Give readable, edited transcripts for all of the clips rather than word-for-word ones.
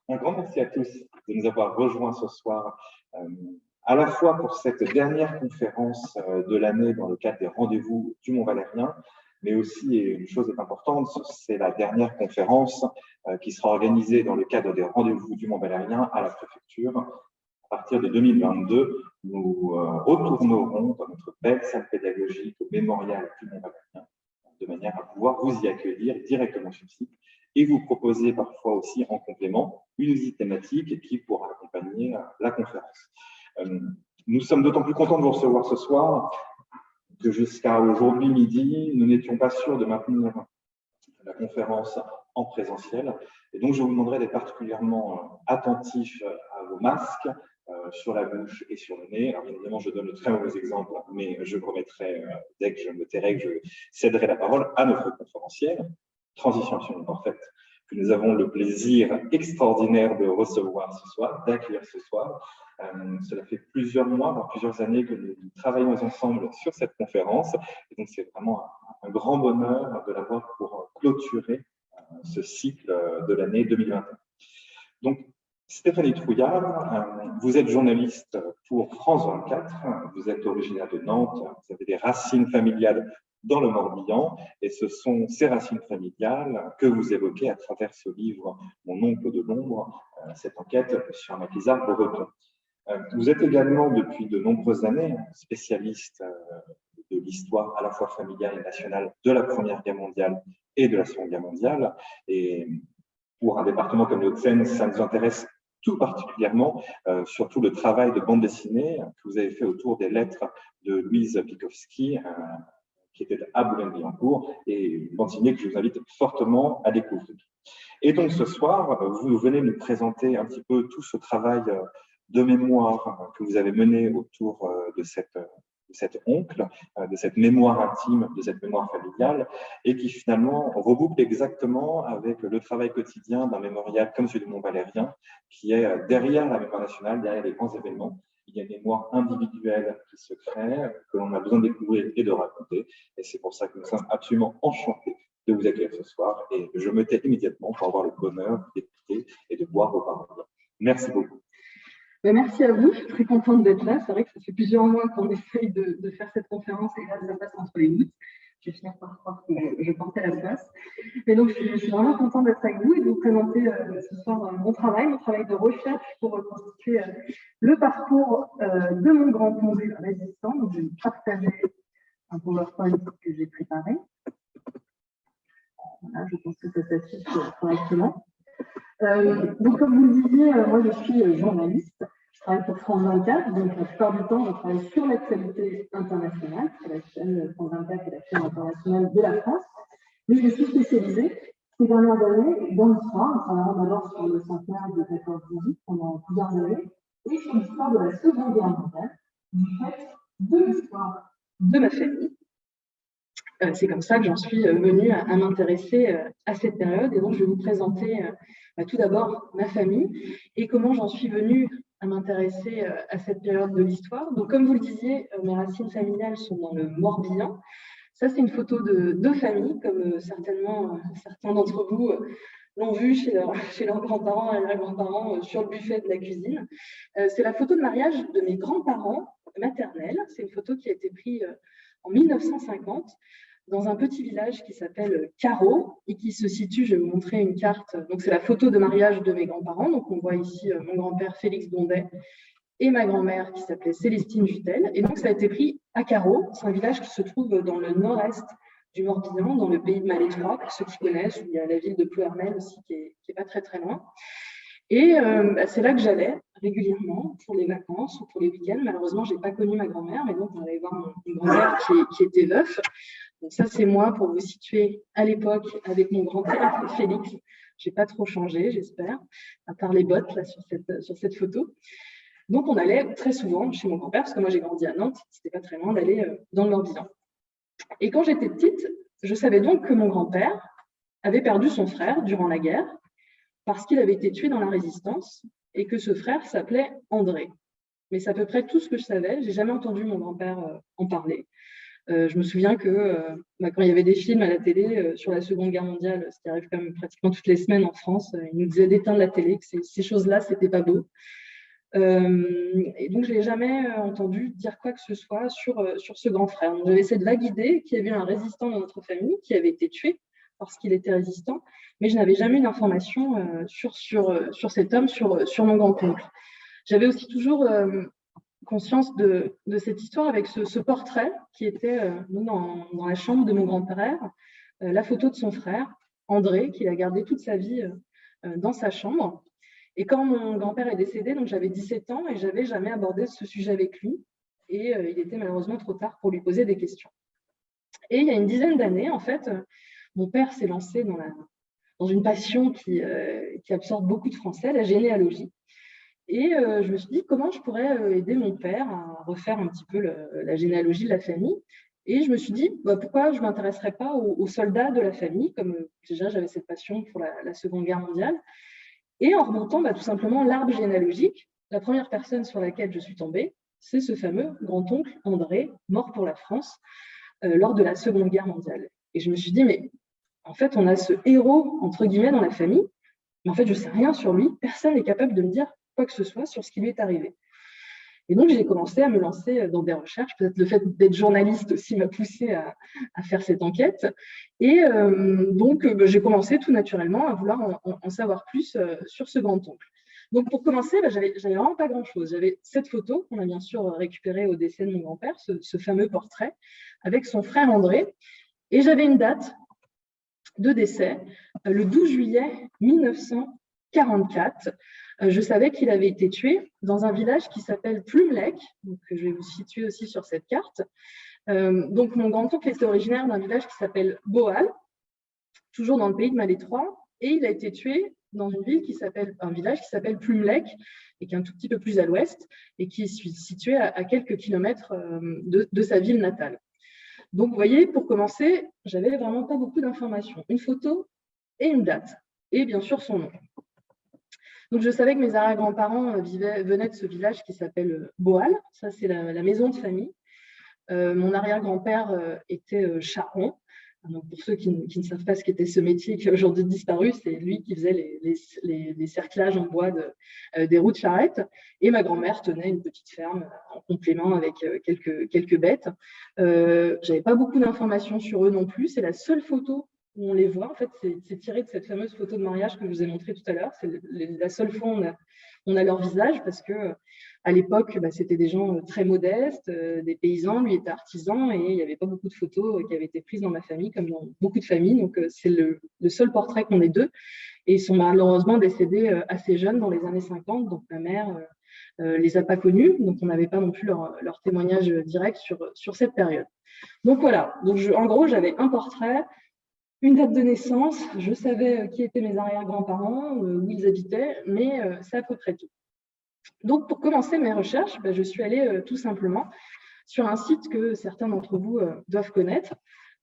Un grand merci à tous de nous avoir rejoints ce soir, à la fois pour cette dernière conférence de l'année dans le cadre des rendez-vous du Mont-Valérien, mais aussi, et une chose est importante, c'est la dernière conférence qui sera organisée dans le cadre des rendez-vous du Mont-Valérien à la préfecture. À partir de 2022, nous retournerons dans notre belle salle pédagogique au mémorial du Mont-Valérien, de manière à pouvoir vous y accueillir directement sur site et vous proposer parfois aussi en complément une visite thématique qui pourra accompagner la conférence. Nous sommes d'autant plus contents de vous recevoir ce soir que jusqu'à aujourd'hui midi, nous n'étions pas sûrs de maintenir la conférence en présentiel. Et donc, je vous demanderai d'être particulièrement attentifs à vos masques sur la bouche et sur le nez. Alors, bien évidemment, je donne le très mauvais exemple, mais je le remettrai dès que je me tairai, que je céderai la parole à notre conférencière. Transition absolument parfaite, que nous avons le plaisir extraordinaire de recevoir ce soir, d'accueillir ce soir. Cela fait plusieurs mois, voire plusieurs années que nous travaillons ensemble sur cette conférence. Et donc, c'est vraiment un grand bonheur de l'avoir pour clôturer ce cycle de l'année 2021. Donc, Stéphanie Trouillard, vous êtes journaliste pour France 24, vous êtes originaire de Nantes, vous avez des racines familiales dans le Morbihan, et ce sont ces racines familiales que vous évoquez à travers ce livre « Mon oncle de l'ombre », cette enquête sur Maquisard Breton. Vous êtes également, depuis de nombreuses années, spécialiste de l'histoire à la fois familiale et nationale de la Première Guerre mondiale et de la Seconde Guerre mondiale. Et pour un département comme les Hauts-de-Seine, ça nous intéresse tout particulièrement, surtout le travail de bande dessinée que vous avez fait autour des lettres de Louise Pikowski, qui était à Boulogne-Billancourt, et une bande dessinée que je vous invite fortement à découvrir. Et donc ce soir, vous venez nous présenter un petit peu tout ce travail de mémoire que vous avez mené autour de cet oncle, de cette mémoire intime, de cette mémoire familiale, et qui finalement reboucle exactement avec le travail quotidien d'un mémorial comme celui du Mont-Valérien, qui est derrière la mémoire nationale, derrière les grands événements. Il y a une mémoire individuelle qui se crée, que l'on a besoin de découvrir et de raconter, et c'est pour ça que nous sommes absolument enchantés de vous accueillir ce soir, et je me tais immédiatement pour avoir le bonheur d'écouter et de voir vos paroles. Merci beaucoup. Merci à vous, je suis très contente d'être là. C'est vrai que ça fait plusieurs mois qu'on essaye de faire cette conférence et là, ça passe entre les gouttes. Je vais finir par croire que je portais la place. Et donc, je suis vraiment contente d'être avec vous et de vous présenter ce soir mon travail de recherche pour reconstituer le parcours de mon grand-oncle résistant. Donc, je vais partager un PowerPoint que j'ai préparé. Voilà, je pense que ça s'affiche correctement. Donc, comme vous le disiez, moi je suis journaliste, je travaille pour France 24, donc la plupart du temps je travaille sur l'actualité internationale, sur la chaîne France 24 et la chaîne internationale de la France, mais je me suis spécialisée ces dernières années dans l'histoire, en travaillant d'abord sur le centenaire de 14-18 pendant plusieurs années, et sur l'histoire de la Seconde Guerre mondiale, du fait de l'histoire de ma famille. C'est comme ça que j'en suis venue à m'intéresser à cette période. Et donc, je vais vous présenter tout d'abord ma famille et comment j'en suis venue à m'intéresser à cette période de l'histoire. Donc, comme vous le disiez, mes racines familiales sont dans le Morbihan. Ça, c'est une photo de famille, comme certainement certains d'entre vous l'ont vu chez leurs grands-parents et leurs grands-parents sur le buffet de la cuisine. C'est la photo de mariage de mes grands-parents maternels. C'est une photo qui a été prise en 1950. Dans un petit village qui s'appelle Carreau et qui se situe, je vais vous montrer une carte, donc c'est la photo de mariage de mes grands-parents, donc on voit ici mon grand-père Félix Bondet et ma grand-mère qui s'appelait Célestine Jutel, et donc ça a été pris à Carreau, c'est un village qui se trouve dans le nord-est du Morbihan, dans le pays de Malétroit, pour ceux qui connaissent, où il y a la ville de Plouermel aussi qui est pas très très loin. Et c'est là que j'allais régulièrement pour les vacances ou pour les week-ends. Malheureusement, je n'ai pas connu ma grand-mère, mais donc on allait voir mon grand-père qui était veuf. Donc ça, c'est moi pour vous situer à l'époque avec mon grand-père Félix. Je n'ai pas trop changé, j'espère, à part les bottes là, sur cette photo. Donc on allait très souvent chez mon grand-père, parce que moi j'ai grandi à Nantes, c'était pas très loin d'aller dans le Morbihan. Et quand j'étais petite, je savais donc que mon grand-père avait perdu son frère durant la guerre, parce qu'il avait été tué dans la résistance et que ce frère s'appelait André. Mais c'est à peu près tout ce que je savais. Je n'ai jamais entendu mon grand-père en parler. Je me souviens que quand il y avait des films à la télé sur la Seconde Guerre mondiale, ce qui arrive quand même pratiquement toutes les semaines en France, ils nous disaient d'éteindre la télé, que ces choses-là, c'était pas beau. Et donc, je n'ai jamais entendu dire quoi que ce soit sur ce grand frère. J'avais cette vague idée qu'il y avait un résistant dans notre famille qui avait été tué parce qu'il était résistant, mais je n'avais jamais eu d'informations sur cet homme, sur mon grand-oncle. J'avais aussi toujours conscience de cette histoire avec ce portrait qui était dans la chambre de mon grand-père, la photo de son frère, André, qu'il a gardé toute sa vie dans sa chambre. Et quand mon grand-père est décédé, donc j'avais 17 ans et je n'avais jamais abordé ce sujet avec lui. Et il était malheureusement trop tard pour lui poser des questions. Et il y a une dizaine d'années, en fait, mon père s'est lancé dans une passion qui absorbe beaucoup de Français, la généalogie. Et je me suis dit comment je pourrais aider mon père à refaire un petit peu la généalogie de la famille. Et je me suis dit pourquoi je ne m'intéresserais pas aux soldats de la famille, comme déjà j'avais cette passion pour la Seconde Guerre mondiale. Et en remontant tout simplement l'arbre généalogique, la première personne sur laquelle je suis tombée, c'est ce fameux grand-oncle André, mort pour la France lors de la Seconde Guerre mondiale. Et je me suis dit, mais en fait, on a ce héros, entre guillemets, dans la famille, mais en fait, je ne sais rien sur lui, personne n'est capable de me dire quoi que ce soit sur ce qui lui est arrivé. Et donc, j'ai commencé à me lancer dans des recherches. Peut-être le fait d'être journaliste aussi m'a poussée à faire cette enquête. Et donc, j'ai commencé tout naturellement à vouloir en savoir plus sur ce grand-oncle. Donc, pour commencer, j'avais vraiment pas grand-chose. J'avais cette photo qu'on a bien sûr récupérée au décès de mon grand-père, ce fameux portrait, avec son frère André. Et j'avais une date de décès, le 12 juillet 1944. Je savais qu'il avait été tué dans un village qui s'appelle Plumelec, donc je vais vous situer aussi sur cette carte. Donc mon grand-oncle était originaire d'un village qui s'appelle Boal, toujours dans le pays de Malétroit, et il a été tué dans un village qui s'appelle Plumelec, et qui est un tout petit peu plus à l'ouest, et qui est situé à quelques kilomètres de sa ville natale. Donc, vous voyez, pour commencer, j'avais vraiment pas beaucoup d'informations. Une photo et une date, et bien sûr son nom. Donc, je savais que mes arrière-grands-parents venaient de ce village qui s'appelle Boal. Ça, c'est la maison de famille. Mon arrière-grand-père était charron. Donc, pour ceux qui ne savent pas ce qu'était ce métier qui a aujourd'hui disparu, c'est lui qui faisait les cerclages en bois des roues de charrette. Et ma grand-mère tenait une petite ferme en complément avec quelques bêtes. Je n'avais pas beaucoup d'informations sur eux non plus. C'est la seule photo où on les voit. En fait, c'est tiré de cette fameuse photo de mariage que je vous ai montrée tout à l'heure. C'est la seule fois où on a leur visage parce que à l'époque, c'était des gens très modestes, des paysans, lui était artisan et il n'y avait pas beaucoup de photos qui avaient été prises dans ma famille, comme dans beaucoup de familles. Donc, c'est le seul portrait qu'on ait d'eux. Et ils sont malheureusement décédés assez jeunes, dans les années 50. Donc, ma mère les a pas connus. Donc, on n'avait pas non plus leur témoignage direct sur cette période. Donc, voilà. Donc, en gros, j'avais un portrait, une date de naissance. Je savais qui étaient mes arrière-grands-parents, où ils habitaient, mais c'est à peu près tout. Donc, pour commencer mes recherches, je suis allée tout simplement sur un site que certains d'entre vous doivent connaître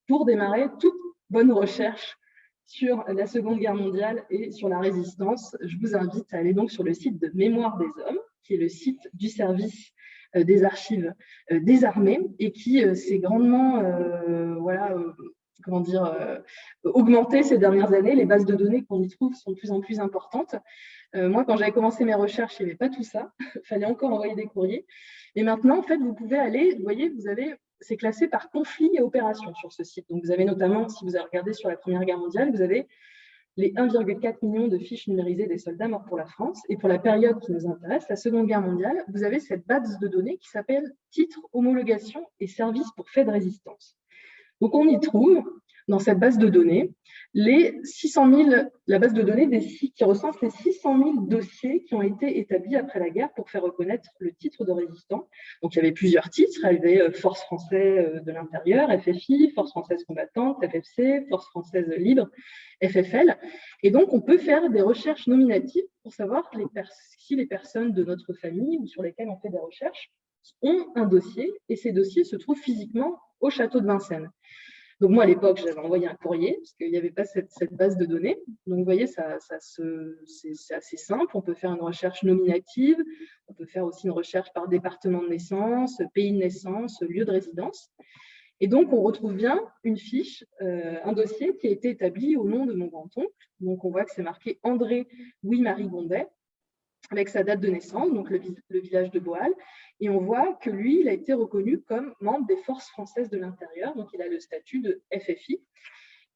pour démarrer toute bonne recherche sur la Seconde Guerre mondiale et sur la résistance. Je vous invite à aller donc sur le site de Mémoire des Hommes, qui est le site du service des archives des armées et qui s'est grandement augmenté ces dernières années. Les bases de données qu'on y trouve sont de plus en plus importantes. Moi, quand j'avais commencé mes recherches, il n'y avait pas tout ça. Il fallait encore envoyer des courriers. Et maintenant, en fait, vous pouvez aller, vous voyez, c'est classé par conflit et opération sur ce site. Donc, vous avez notamment, si vous avez regardé sur la Première Guerre mondiale, vous avez les 1,4 million de fiches numérisées des soldats morts pour la France. Et pour la période qui nous intéresse, la Seconde Guerre mondiale, vous avez cette base de données qui s'appelle Titres, homologation et services pour faits de résistance. Donc, on y trouve, dans cette base de données, la base de données qui recense les 600 000 dossiers qui ont été établis après la guerre pour faire reconnaître le titre de résistant. Donc, il y avait plusieurs titres. Il y avait Force française de l'intérieur, FFI, Force française combattante, FFC, Force française libre, FFL. Et donc, on peut faire des recherches nominatives pour savoir si les personnes de notre famille ou sur lesquelles on fait des recherches ont un dossier, et ces dossiers se trouvent physiquement au château de Vincennes. Donc, moi, à l'époque, j'avais envoyé un courrier parce qu'il n'y avait pas cette base de données. Donc, vous voyez, c'est assez simple. On peut faire une recherche nominative. On peut faire aussi une recherche par département de naissance, pays de naissance, lieu de résidence. Et donc, on retrouve bien une fiche, un dossier qui a été établi au nom de mon grand-oncle. Donc, on voit que c'est marqué André Louis-Marie Gondet, avec sa date de naissance, donc le village de Boal. Et on voit que lui, il a été reconnu comme membre des Forces françaises de l'intérieur. Donc, il a le statut de FFI.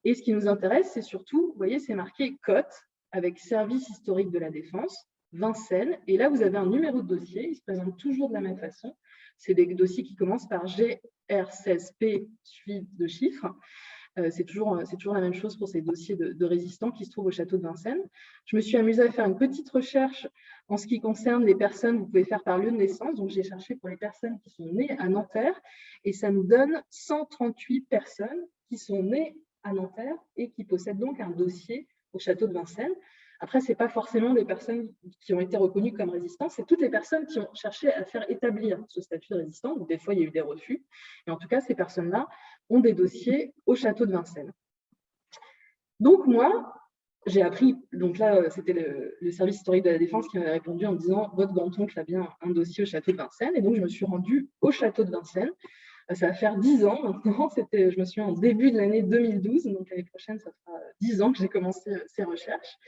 Et ce qui nous intéresse, c'est surtout, vous voyez, c'est marqué COT, avec Service historique de la défense, Vincennes. Et là, vous avez un numéro de dossier. Il se présente toujours de la même façon. C'est des dossiers qui commencent par GR16P suivi de chiffres. C'est toujours la même chose pour ces dossiers de résistants qui se trouvent au château de Vincennes. Je me suis amusée à faire une petite recherche en ce qui concerne les personnes, vous pouvez faire par lieu de naissance. Donc, j'ai cherché pour les personnes qui sont nées à Nanterre et ça nous donne 138 personnes qui sont nées à Nanterre et qui possèdent donc un dossier au château de Vincennes. Après, ce n'est pas forcément des personnes qui ont été reconnues comme résistantes, c'est toutes les personnes qui ont cherché à faire établir ce statut de résistant. Donc, des fois, il y a eu des refus. Et en tout cas, ces personnes-là ont des dossiers au château de Vincennes. Donc, moi, j'ai appris, donc là, c'était le service historique de la défense qui m'avait répondu en me disant « Votre grand-oncle a bien un dossier au château de Vincennes ». Et donc, je me suis rendue au château de Vincennes. Ça va faire 10 ans maintenant, je me suis en début de l'année 2012, donc l'année prochaine, ça fera 10 ans que j'ai commencé ces recherches.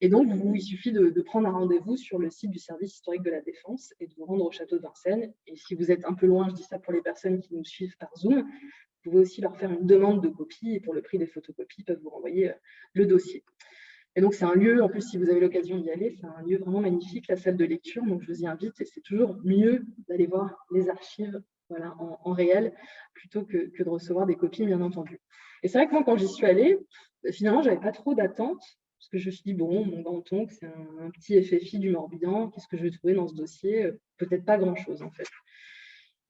Et donc, il suffit de prendre un rendez-vous sur le site du service historique de la défense et de vous rendre au château de Vincennes. Et si vous êtes un peu loin, je dis ça pour les personnes qui nous suivent par Zoom, vous pouvez aussi leur faire une demande de copie et pour le prix des photocopies, ils peuvent vous renvoyer le dossier. Et donc, c'est un lieu, en plus, si vous avez l'occasion d'y aller, c'est un lieu vraiment magnifique, la salle de lecture. Donc, je vous y invite et c'est toujours mieux d'aller voir les archives voilà, en réel plutôt que de recevoir des copies, bien entendu. Et c'est vrai que moi, quand j'y suis allée, finalement, je n'avais pas trop d'attente parce que je me suis dit, bon, mon grand-oncle, c'est un petit FFI du Morbihan, qu'est-ce que je vais trouver dans ce dossier? Peut-être pas grand-chose, en fait.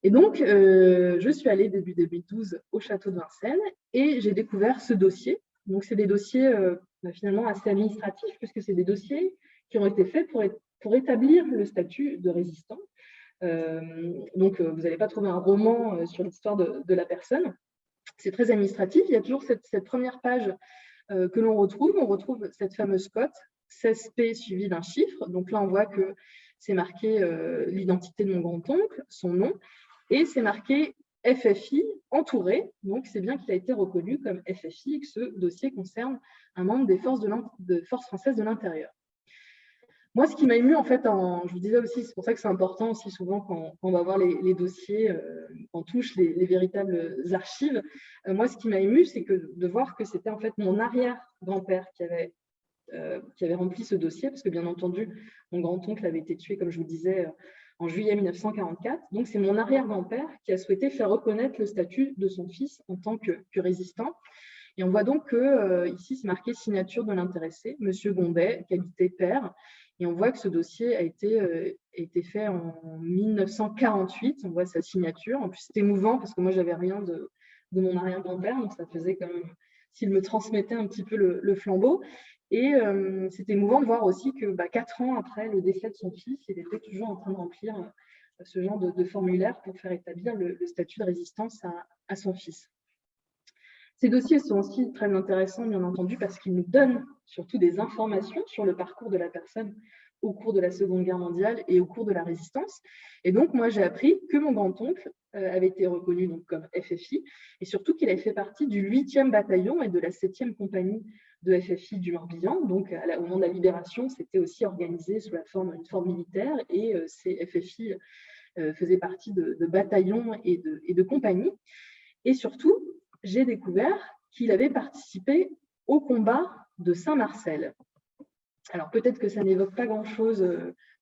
Et donc, je suis allée début 2012 au château de Vincennes et j'ai découvert ce dossier. Donc, c'est des dossiers finalement assez administratifs puisque c'est des dossiers qui ont été faits pour établir le statut de résistant. Donc, vous n'allez pas trouver un roman sur l'histoire de la personne. C'est très administratif. Il y a toujours cette première page que l'on retrouve. On retrouve cette fameuse cote, 16P suivi d'un chiffre. Donc là, on voit que c'est marqué l'identité de mon grand-oncle, son nom, et c'est marqué FFI entouré. Donc, c'est bien qu'il a été reconnu comme FFI et que ce dossier concerne un membre des forces françaises de l'intérieur. Moi, ce qui m'a ému, en fait, je vous disais aussi, c'est pour ça que c'est important aussi souvent quand on va voir les dossiers, on touche les véritables archives. Moi, ce qui m'a ému, c'est de voir que c'était en fait mon arrière-grand-père qui avait rempli ce dossier, parce que bien entendu, mon grand-oncle avait été tué, comme je vous disais, en juillet 1944. Donc, c'est mon arrière-grand-père qui a souhaité faire reconnaître le statut de son fils en tant que résistant. Et on voit donc que ici, c'est marqué signature de l'intéressé, Monsieur Gondet, qualité père. Et on voit que ce dossier a été fait en 1948. On voit sa signature. En plus, c'est émouvant parce que moi, j'avais rien de mon arrière-grand-père, donc ça faisait comme s'il me transmettait un petit peu le flambeau. Et c'était émouvant de voir aussi que 4 ans après le décès de son fils, il était toujours en train de remplir ce genre de formulaire pour faire établir le statut de résistance à son fils. Ces dossiers sont aussi très intéressants, bien entendu, parce qu'ils nous donnent surtout des informations sur le parcours de la personne au cours de la Seconde Guerre mondiale et au cours de la Résistance. Et donc, moi, j'ai appris que mon grand-oncle avait été reconnu donc, comme FFI, et surtout qu'il avait fait partie du 8e bataillon et de la 7e compagnie de FFI du Morbihan. Donc, au moment de la libération, c'était aussi organisé sous une forme militaire, et ces FFI faisaient partie de bataillons et de compagnies. Et surtout, j'ai découvert qu'il avait participé au combat de Saint-Marcel. Alors peut-être que ça n'évoque pas grand-chose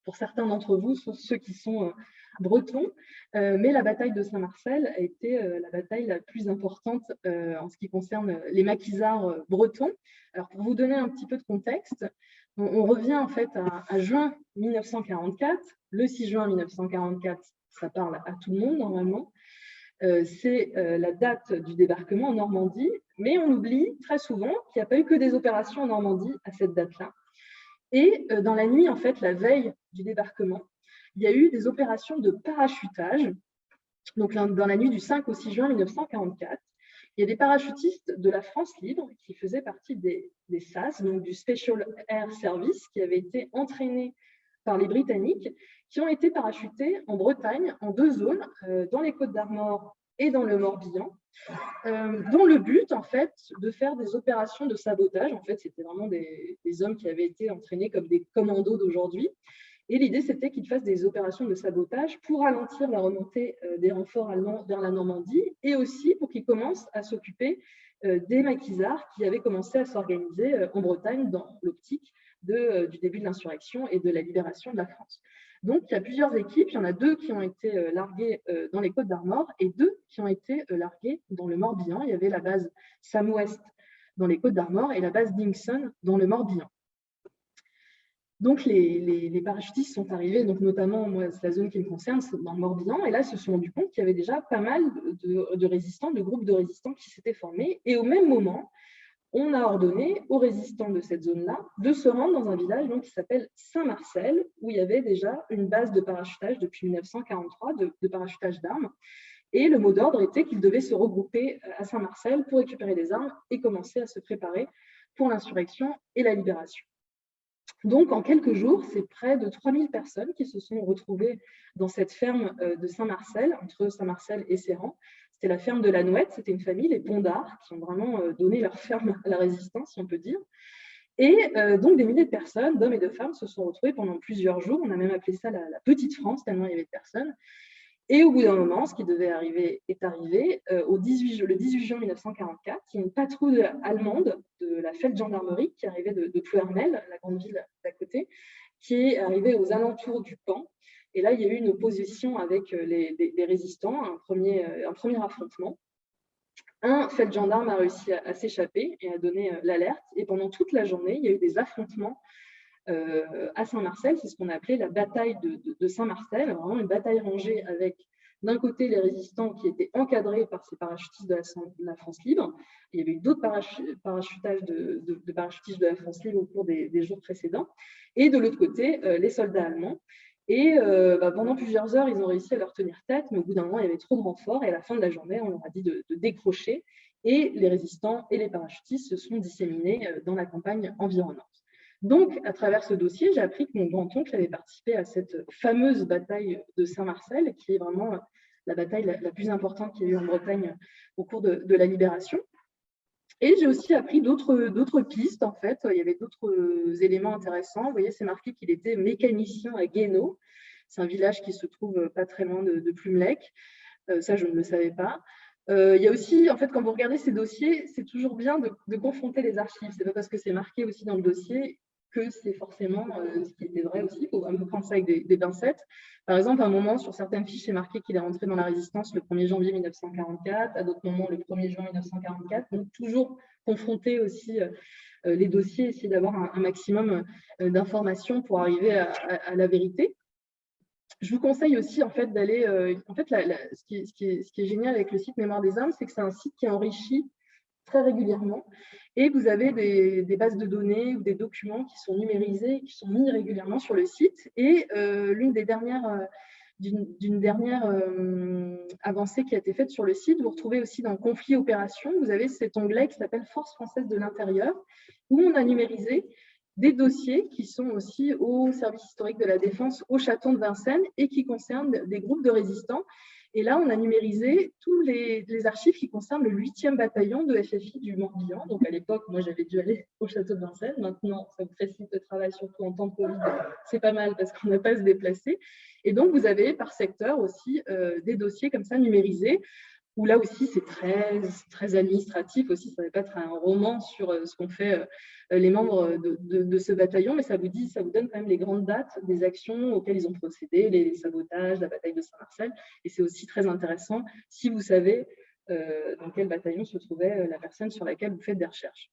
pour certains d'entre vous, sauf ceux qui sont bretons, mais la bataille de Saint-Marcel a été la bataille la plus importante en ce qui concerne les maquisards bretons. Alors pour vous donner un petit peu de contexte, on revient en fait à juin 1944. Le 6 juin 1944, ça parle à tout le monde normalement. C'est la date du débarquement en Normandie, mais on oublie très souvent qu'il n'y a pas eu que des opérations en Normandie à cette date-là. Et dans la nuit, en fait, la veille du débarquement, il y a eu des opérations de parachutage. Donc, dans la nuit du 5 au 6 juin 1944, il y a des parachutistes de la France libre qui faisaient partie des SAS, donc du Special Air Service, qui avaient été entraînés par les Britanniques, qui ont été parachutés en Bretagne, en 2 zones, dans les Côtes-d'Armor et dans le Morbihan, dont le but, en fait, de faire des opérations de sabotage. En fait, c'était vraiment des hommes qui avaient été entraînés comme des commandos d'aujourd'hui. Et l'idée, c'était qu'ils fassent des opérations de sabotage pour ralentir la remontée des renforts allemands vers la Normandie et aussi pour qu'ils commencent à s'occuper des maquisards qui avaient commencé à s'organiser en Bretagne dans l'optique du début de l'insurrection et de la libération de la France. Donc, il y a plusieurs équipes. Il y en a 2 qui ont été larguées dans les Côtes-d'Armor et 2 qui ont été larguées dans le Morbihan. Il y avait la base Sam-Ouest dans les Côtes-d'Armor et la base Dingson dans le Morbihan. Donc, les parachutistes sont arrivés, donc notamment, moi, c'est la zone qui me concerne, c'est dans le Morbihan, et là, ils se sont rendus compte qu'il y avait déjà pas mal de résistants, de groupes de résistants qui s'étaient formés, et au même moment, on a ordonné aux résistants de cette zone-là de se rendre dans un village donc, qui s'appelle Saint-Marcel, où il y avait déjà une base de parachutage depuis 1943, de parachutage d'armes. Et le mot d'ordre était qu'ils devaient se regrouper à Saint-Marcel pour récupérer des armes et commencer à se préparer pour l'insurrection et la libération. Donc, en quelques jours, c'est près de 3000 personnes qui se sont retrouvées dans cette ferme de Saint-Marcel, entre Saint-Marcel et Serran. C'était la ferme de la Nouette, c'était une famille, les Pondards, qui ont vraiment donné leur ferme à la résistance, si on peut dire. Et donc, des milliers de personnes, d'hommes et de femmes, se sont retrouvés pendant plusieurs jours. On a même appelé ça la Petite France, tellement il y avait de personnes. Et au bout d'un moment, ce qui devait arriver est arrivé. Le 18 juin 1944, il y a une patrouille allemande de la Feldgendarmerie qui arrivait de Plouermel, la grande ville d'à côté, qui est arrivée aux alentours du camp. Et là, il y a eu une opposition avec les résistants, un premier affrontement. Un feldgendarme a réussi à s'échapper et à donner l'alerte. Et pendant toute la journée, il y a eu des affrontements à Saint-Marcel. C'est ce qu'on a appelé la bataille de Saint-Marcel, vraiment une bataille rangée avec d'un côté les résistants qui étaient encadrés par ces parachutistes de la France libre. Il y avait eu d'autres parachutages de parachutistes de la France libre au cours des jours précédents. Et de l'autre côté, les soldats allemands. Et pendant plusieurs heures, ils ont réussi à leur tenir tête, mais au bout d'un moment, il y avait trop de renforts. Et à la fin de la journée, on leur a dit de décrocher. Et les résistants et les parachutistes se sont disséminés dans la campagne environnante. Donc, à travers ce dossier, j'ai appris que mon grand-oncle avait participé à cette fameuse bataille de Saint-Marcel, qui est vraiment la bataille la plus importante qu'il y a eu en Bretagne au cours de la libération. Et j'ai aussi appris d'autres pistes, en fait. Il y avait d'autres éléments intéressants. Vous voyez, c'est marqué qu'il était mécanicien à Guénaud. C'est un village qui se trouve pas très loin de Plumelec. Ça, je ne le savais pas. Il y a aussi, en fait, quand vous regardez ces dossiers, c'est toujours bien de confronter les archives. Ce n'est pas parce que c'est marqué aussi dans le dossier que c'est forcément ce qui était vrai aussi. Il faut un peu prendre ça avec des pincettes. Par exemple, à un moment, sur certaines fiches, c'est marqué qu'il est rentré dans la résistance le 1er janvier 1944, à d'autres moments, le 1er juin 1944. Donc, toujours confronter aussi les dossiers, essayer d'avoir un maximum d'informations pour arriver à la vérité. Je vous conseille aussi en fait d'aller. En fait, ce qui est génial avec le site Mémoire des Armes, c'est que c'est un site qui est enrichi très régulièrement et vous avez des bases de données ou des documents qui sont numérisés, qui sont mis régulièrement sur le site. Et l'une des dernières d'une dernière avancée qui a été faite sur le site, vous retrouvez aussi dans Conflits Opérations, vous avez cet onglet qui s'appelle Force française de l'intérieur, où on a numérisé des dossiers qui sont aussi au service historique de la défense au Château de Vincennes et qui concernent des groupes de résistants. Et là, on a numérisé tous les archives qui concernent le 8e bataillon de FFI du Morbihan. Donc, à l'époque, moi, j'avais dû aller au Château de Vincennes. Maintenant, ça vous facilite le travail, surtout en temps de Covid. C'est pas mal parce qu'on n'a pas à se déplacer. Et donc, vous avez par secteur aussi des dossiers comme ça numérisés, où là aussi, c'est très administratif aussi. Ça ne va pas être un roman sur ce qu'ont fait les membres de ce bataillon, mais ça vous donne quand même les grandes dates des actions auxquelles ils ont procédé, les sabotages, la bataille de Saint-Marcel. Et c'est aussi très intéressant si vous savez dans quel bataillon se trouvait la personne sur laquelle vous faites des recherches.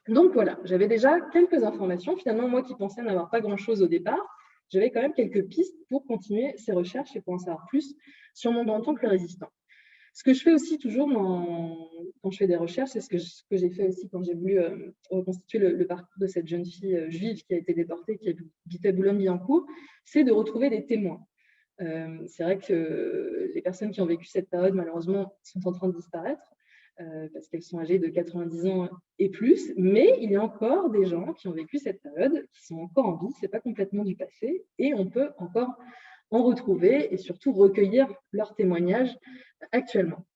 Donc voilà, j'avais déjà quelques informations. Finalement, moi qui pensais n'avoir pas grand-chose au départ, j'avais quand même quelques pistes pour continuer ces recherches et pour en savoir plus sur mon grand-oncle résistant. Ce que je fais aussi toujours quand je fais des recherches, c'est ce que j'ai fait aussi quand j'ai voulu reconstituer le parcours de cette jeune fille juive qui a été déportée, qui habitait Boulogne-Billancourt, c'est de retrouver des témoins. C'est vrai que les personnes qui ont vécu cette période, malheureusement, sont en train de disparaître. parce qu'elles sont âgées de 90 ans et plus, mais il y a encore des gens qui ont vécu cette période, qui sont encore en vie, ce n'est pas complètement du passé, et on peut encore en retrouver et surtout recueillir leurs témoignages actuellement.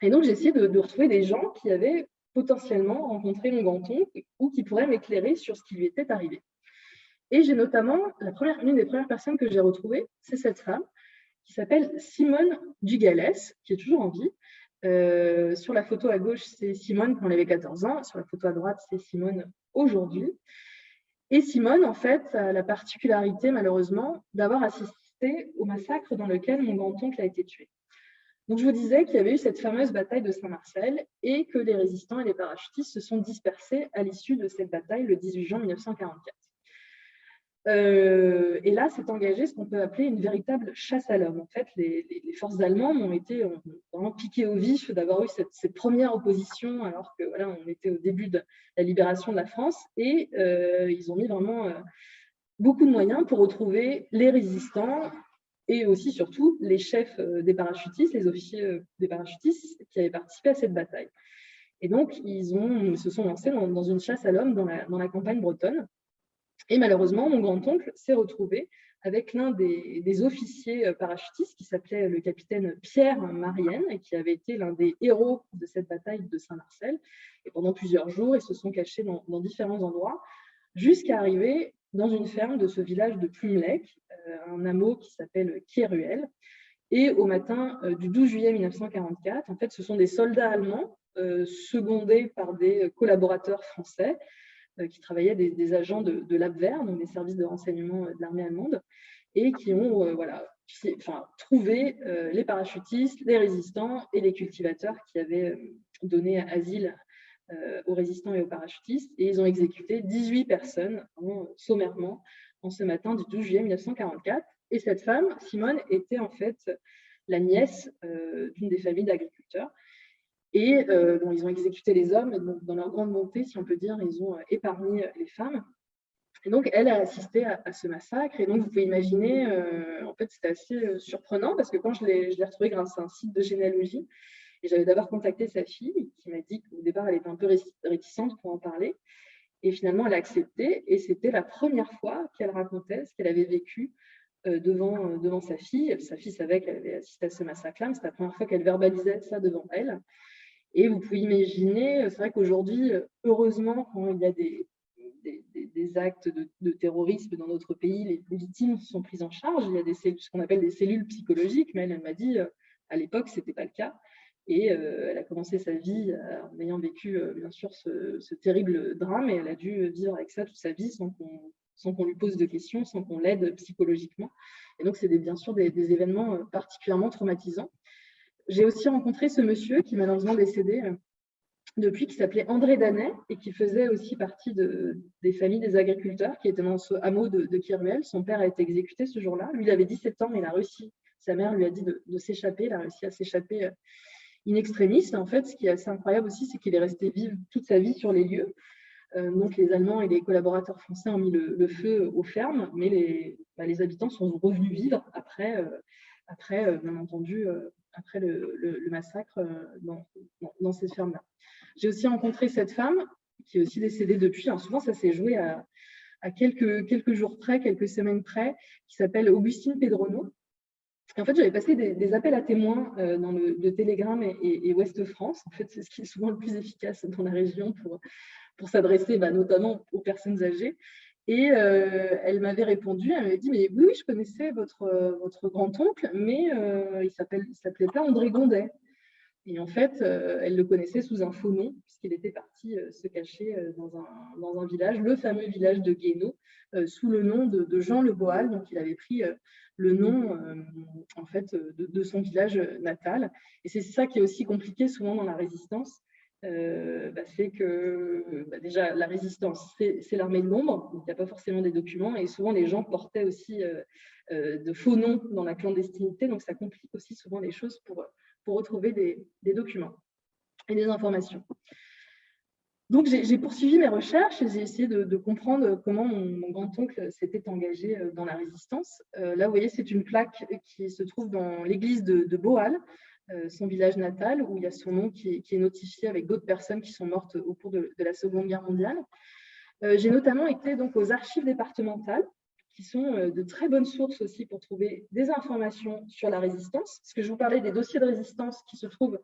Et donc, j'ai essayé de retrouver des gens qui avaient potentiellement rencontré mon grand-oncle ou qui pourraient m'éclairer sur ce qui lui était arrivé. Et j'ai notamment, l'une des premières personnes que j'ai retrouvées, c'est cette femme qui s'appelle Simone Dugalès, qui est toujours en vie. Sur la photo à gauche, c'est Simone quand elle avait 14 ans. Sur la photo à droite, c'est Simone aujourd'hui. Et Simone, en fait, a la particularité, malheureusement, d'avoir assisté au massacre dans lequel mon grand-oncle a été tué. Donc, je vous disais qu'il y avait eu cette fameuse bataille de Saint-Marcel et que les résistants et les parachutistes se sont dispersés à l'issue de cette bataille le 18 juin 1944. Et là, s'est engagé ce qu'on peut appeler une véritable chasse à l'homme. En fait, les forces allemandes ont vraiment piqué au vif d'avoir eu cette première opposition, alors que voilà, on était au début de la libération de la France, et ils ont mis vraiment beaucoup de moyens pour retrouver les résistants et aussi, surtout, les chefs des parachutistes, les officiers des parachutistes qui avaient participé à cette bataille. Et donc, ils se sont lancés dans une chasse à l'homme dans la campagne bretonne. Et malheureusement, mon grand-oncle s'est retrouvé avec l'un des officiers parachutistes qui s'appelait le capitaine Pierre Marienne et qui avait été l'un des héros de cette bataille de Saint-Marcel. Et pendant plusieurs jours, ils se sont cachés dans différents endroits jusqu'à arriver dans une ferme de ce village de Plumelec, un hameau qui s'appelle Kieruel. Et au matin du 12 juillet 1944, en fait, ce sont des soldats allemands secondés par des collaborateurs français qui travaillaient des agents de l'Abwehr, donc des services de renseignement de l'armée allemande, et qui ont trouvé les parachutistes, les résistants et les cultivateurs qui avaient donné asile aux résistants et aux parachutistes. Et ils ont exécuté 18 personnes sommairement en ce matin du 12 juillet 1944. Et cette femme, Simone, était en fait la nièce d'une des familles d'agriculteurs. Et ils ont exécuté les hommes, et donc, dans leur grande bonté, si on peut dire, ils ont épargné les femmes. Et donc, elle a assisté à ce massacre. Et donc, vous pouvez imaginer, en fait, c'était assez surprenant parce que quand je l'ai retrouvée grâce à un site de généalogie, et j'avais d'abord contacté sa fille qui m'a dit qu'au départ, elle était un peu réticente pour en parler. Et finalement, elle a accepté. Et c'était la première fois qu'elle racontait ce qu'elle avait vécu devant sa fille. Sa fille savait qu'elle avait assisté à ce massacre-là, mais c'était la première fois qu'elle verbalisait ça devant elle. Et vous pouvez imaginer, c'est vrai qu'aujourd'hui, heureusement, quand il y a des actes de terrorisme dans notre pays, les victimes sont prises en charge. Il y a ce qu'on appelle des cellules psychologiques, mais elle m'a dit, à l'époque, ce n'était pas le cas. Et elle a commencé sa vie en ayant vécu, bien sûr, ce terrible drame, et elle a dû vivre avec ça toute sa vie sans qu'on lui pose de questions, sans qu'on l'aide psychologiquement. Et donc, c'est bien sûr des événements particulièrement traumatisants. J'ai aussi rencontré ce monsieur qui est malheureusement décédé depuis, qui s'appelait André Danet et qui faisait aussi partie des familles des agriculteurs qui étaient dans ce hameau de Kieruel. Son père a été exécuté ce jour-là. Lui, il avait 17 ans, mais il a réussi. Sa mère lui a dit de s'échapper. Il a réussi à s'échapper in extremis. En fait, ce qui est assez incroyable aussi, c'est qu'il est resté vivre toute sa vie sur les lieux. Donc, les Allemands et les collaborateurs français ont mis le feu aux fermes, mais les habitants sont revenus vivre après bien entendu, après le massacre dans cette ferme-là. J'ai aussi rencontré cette femme qui est aussi décédée depuis. Alors souvent, ça s'est joué à quelques jours près, quelques semaines près, qui s'appelle Augustine Pedrono. Et en fait, j'avais passé des appels à témoins dans le Télégramme et Ouest France. En fait, c'est ce qui est souvent le plus efficace dans la région pour s'adresser notamment aux personnes âgées. Et elle m'avait répondu, elle m'avait dit, mais oui, je connaissais votre grand-oncle, mais il s'appelait pas André Gondet. Et en fait, elle le connaissait sous un faux nom, puisqu'il était parti se cacher dans un village, le fameux village de Guénaud, sous le nom de Jean Le Boal. Donc, il avait pris le nom en fait, de son village natal. Et c'est ça qui est aussi compliqué souvent dans la résistance. C'est que déjà la résistance, c'est l'armée de l'ombre, donc il n'y a pas forcément des documents, et souvent les gens portaient aussi de faux noms dans la clandestinité, donc ça complique aussi souvent les choses pour retrouver des documents et des informations. Donc j'ai poursuivi mes recherches et j'ai essayé de comprendre comment mon grand-oncle s'était engagé dans la résistance. Là, vous voyez, c'est une plaque qui se trouve dans l'église de Boal, son village natal, où il y a son nom qui est notifié avec d'autres personnes qui sont mortes au cours de la Seconde Guerre mondiale. J'ai notamment été donc aux archives départementales, qui sont de très bonnes sources aussi pour trouver des informations sur la résistance, parce que je vous parlais des dossiers de résistance qui se trouvent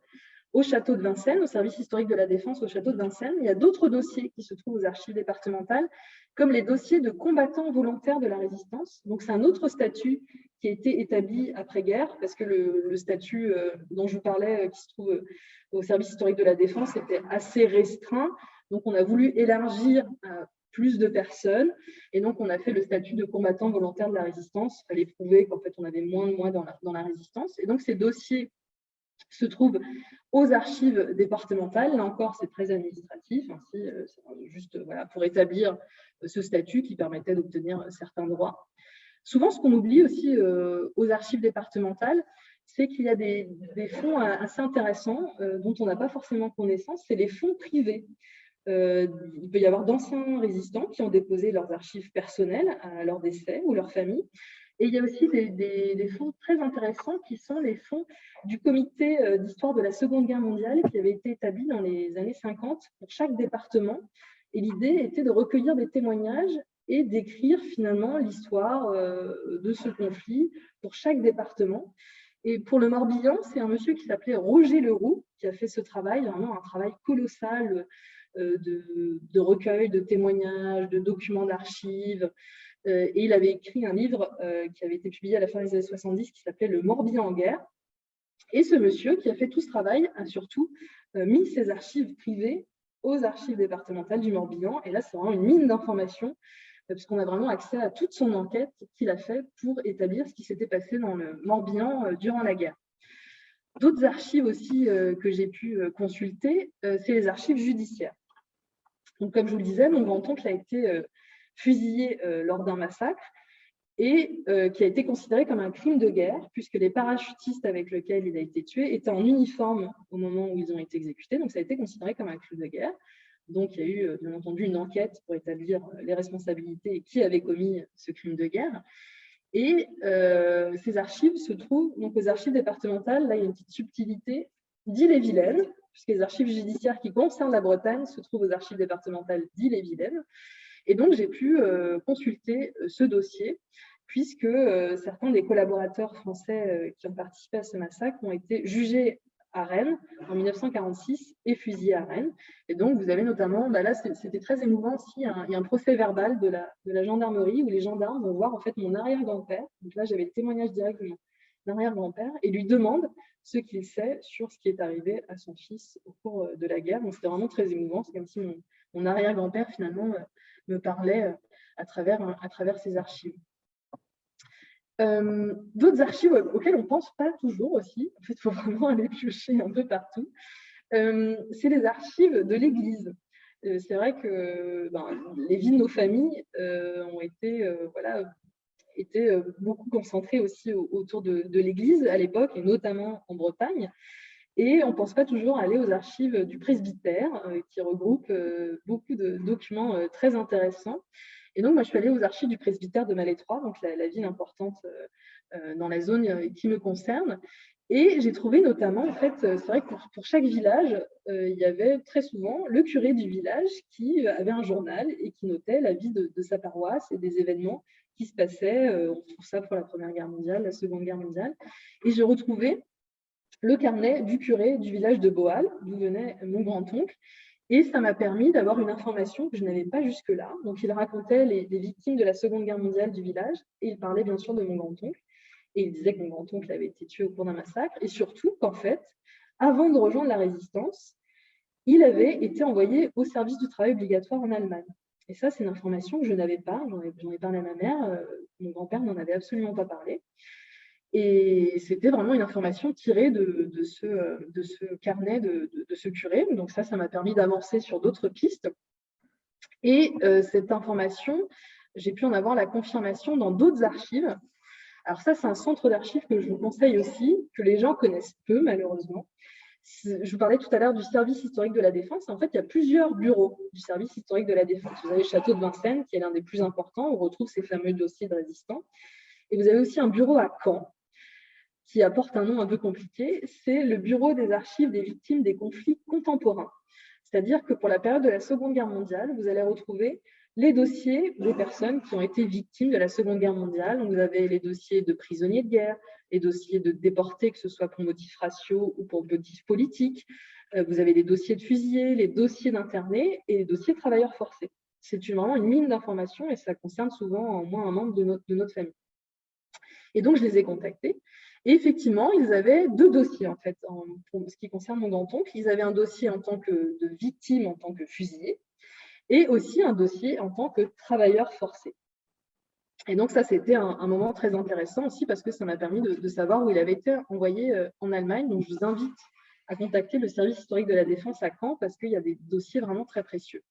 au château de Vincennes, au service historique de la Défense au château de Vincennes. Il y a d'autres dossiers qui se trouvent aux archives départementales, comme les dossiers de combattants volontaires de la résistance. Donc, c'est un autre statut qui a été établi après-guerre, parce que le statut dont je vous parlais, qui se trouve au service historique de la Défense, était assez restreint. Donc, on a voulu élargir à plus de personnes. Et donc, on a fait le statut de combattant volontaire de la résistance. Il fallait prouver qu'en fait, on avait moins de mois dans la résistance. Et donc, ces dossiers se trouvent aux archives départementales. Là encore, c'est très administratif, ainsi, juste voilà, pour établir ce statut qui permettait d'obtenir certains droits. Souvent, ce qu'on oublie aussi aux archives départementales, c'est qu'il y a des fonds assez intéressants dont on n'a pas forcément connaissance, c'est les fonds privés. Il peut y avoir d'anciens résistants qui ont déposé leurs archives personnelles à leur décès ou leur famille. Et il y a aussi des fonds très intéressants qui sont les fonds du comité d'histoire de la Seconde Guerre mondiale qui avait été établi dans les années 50 pour chaque département. Et l'idée était de recueillir des témoignages et d'écrire finalement l'histoire de ce conflit pour chaque département. Et pour le Morbihan, c'est un monsieur qui s'appelait Roger Leroux qui a fait ce travail, vraiment un travail colossal de recueil, de témoignages, de documents d'archives. Et il avait écrit un livre qui avait été publié à la fin des années 70 qui s'appelait Le Morbihan en guerre. Et ce monsieur qui a fait tout ce travail a surtout mis ses archives privées aux archives départementales du Morbihan. Et là, c'est vraiment une mine d'informations puisqu'on a vraiment accès à toute son enquête qu'il a fait pour établir ce qui s'était passé dans le Morbihan durant la guerre. D'autres archives aussi que j'ai pu consulter, c'est les archives judiciaires. Donc, comme je vous le disais, mon grand-oncle a été fusillé lors d'un massacre et qui a été considéré comme un crime de guerre, puisque les parachutistes avec lesquels il a été tué étaient en uniforme au moment où ils ont été exécutés. Donc, ça a été considéré comme un crime de guerre. Donc, il y a eu, bien entendu, une enquête pour établir les responsabilités et qui avait commis ce crime de guerre. Et ces archives se trouvent donc aux archives départementales. Là, il y a une petite subtilité d'Ille-et-Vilaine, puisque les archives judiciaires qui concernent la Bretagne se trouvent aux archives départementales d'Ille-et-Vilaine. Et donc, j'ai pu consulter ce dossier, puisque certains des collaborateurs français qui ont participé à ce massacre ont été jugés à Rennes en 1946 et fusillés à Rennes. Et donc, vous avez notamment, là, c'était très émouvant aussi, il y a un procès verbal de la gendarmerie où les gendarmes vont voir en fait mon arrière-grand-père. Donc là, j'avais le témoignage direct de mon arrière-grand-père et lui demande ce qu'il sait sur ce qui est arrivé à son fils au cours de la guerre. Donc, c'était vraiment très émouvant. C'est comme si mon arrière-grand-père, finalement, me parlait à travers ces archives. D'autres archives auxquelles on ne pense pas toujours aussi, en fait, il faut vraiment aller piocher un peu partout, c'est les archives de l'Église. C'est vrai que les vies de nos familles ont été, beaucoup concentrées aussi autour de l'Église à l'époque, et notamment en Bretagne. Et on ne pense pas toujours aller aux archives du presbytère, qui regroupent beaucoup de documents très intéressants. Et donc, moi, je suis allée aux archives du presbytère de Malétroit, donc la ville importante dans la zone qui me concerne. Et j'ai trouvé notamment, en fait, c'est vrai que pour chaque village, il y avait très souvent le curé du village qui avait un journal et qui notait la vie de sa paroisse et des événements qui se passaient. On trouve ça pour la Première Guerre mondiale, la Seconde Guerre mondiale. Et j'ai retrouvé le carnet du curé du village de Boal, d'où venait mon grand-oncle. Et ça m'a permis d'avoir une information que je n'avais pas jusque-là. Donc, il racontait les victimes de la Seconde Guerre mondiale du village et il parlait bien sûr de mon grand-oncle. Et il disait que mon grand-oncle avait été tué au cours d'un massacre et surtout qu'en fait, avant de rejoindre la résistance, il avait été envoyé au service du travail obligatoire en Allemagne. Et ça, c'est une information que je n'avais pas. J'en ai parlé à ma mère. Mon grand-père n'en avait absolument pas parlé. Et c'était vraiment une information tirée de ce carnet de ce curé. Donc ça m'a permis d'avancer sur d'autres pistes. Et cette information, j'ai pu en avoir la confirmation dans d'autres archives. Alors ça, c'est un centre d'archives que je vous conseille aussi, que les gens connaissent peu, malheureusement. Je vous parlais tout à l'heure du service historique de la Défense. En fait, il y a plusieurs bureaux du service historique de la Défense. Vous avez le château de Vincennes, qui est l'un des plus importants. On retrouve ces fameux dossiers de résistants. Et vous avez aussi un bureau à Caen, qui apporte un nom un peu compliqué, c'est le Bureau des archives des victimes des conflits contemporains. C'est-à-dire que pour la période de la Seconde Guerre mondiale, vous allez retrouver les dossiers des personnes qui ont été victimes de la Seconde Guerre mondiale. Donc, vous avez les dossiers de prisonniers de guerre, les dossiers de déportés, que ce soit pour motifs raciaux ou pour motifs politiques. Vous avez les dossiers de fusillés, les dossiers d'internés et les dossiers de travailleurs forcés. C'est vraiment une mine d'informations et ça concerne souvent au moins un membre de notre famille. Et donc, je les ai contactés. Et effectivement, ils avaient 2 dossiers, en fait, pour ce qui concerne mon grand-oncle. Ils avaient un dossier en tant que de victime, en tant que fusillé, et aussi un dossier en tant que travailleur forcé. Et donc, ça, c'était un moment très intéressant aussi parce que ça m'a permis de savoir où il avait été envoyé en Allemagne. Donc, je vous invite à contacter le service historique de la Défense à Caen parce qu'il y a des dossiers vraiment très précieux.